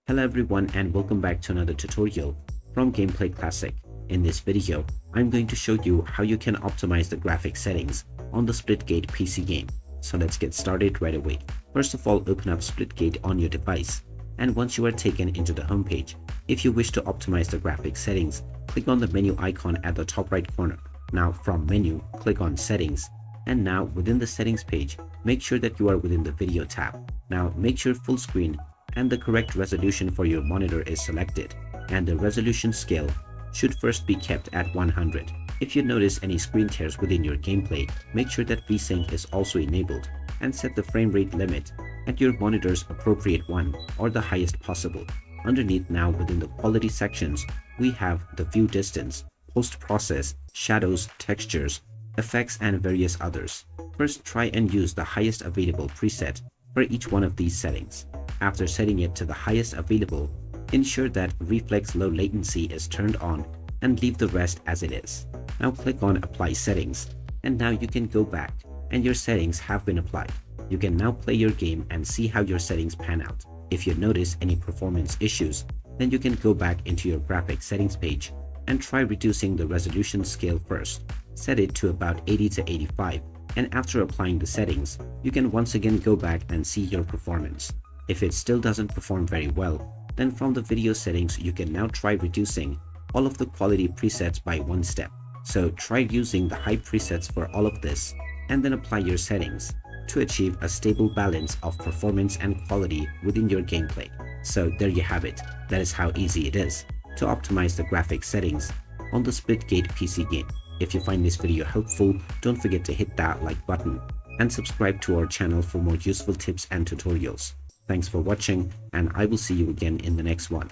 Hello everyone and welcome back to another tutorial from Gameplay Classic. In this video, I'm going to show you how you can optimize the graphics settings on the Splitgate PC game. So let's get started right away. First of all, open up Splitgate on your device, and once you are taken into the homepage, if you wish to optimize the graphics settings, click on the menu icon at the top right corner. Now from menu, click on settings, and now within the settings page, make sure that you are within the video tab. Now make sure full screen and the correct resolution for your monitor is selected, and the resolution scale should first be kept at 100. If you notice any screen tears within your gameplay, make sure that VSync is also enabled and set the frame rate limit at your monitor's appropriate one or the highest possible. Underneath now within the quality sections, we have the view distance, post-process, shadows, textures, effects and various others. First, try and use the highest available preset for each one of these settings. After setting it to the highest available, ensure that reflex low latency is turned on and leave the rest as it is. Now click on apply settings, and now you can go back and your settings have been applied. You can now play your game and see how your settings pan out. If you notice any performance issues, then you can go back into your graphics settings page and try reducing the resolution scale first. Set it to about 80 to 85, and after applying the settings, you can once again go back and see your performance. If it still doesn't perform very well, then from the video settings you can now try reducing all of the quality presets by one step. So try using the high presets for all of this and then apply your settings to achieve a stable balance of performance and quality within your gameplay. So there you have it. That is how easy it is to optimize the graphics settings on the Splitgate PC game. If you find this video helpful, don't forget to hit that like button and subscribe to our channel for more useful tips and tutorials. Thanks for watching, and I will see you again in the next one.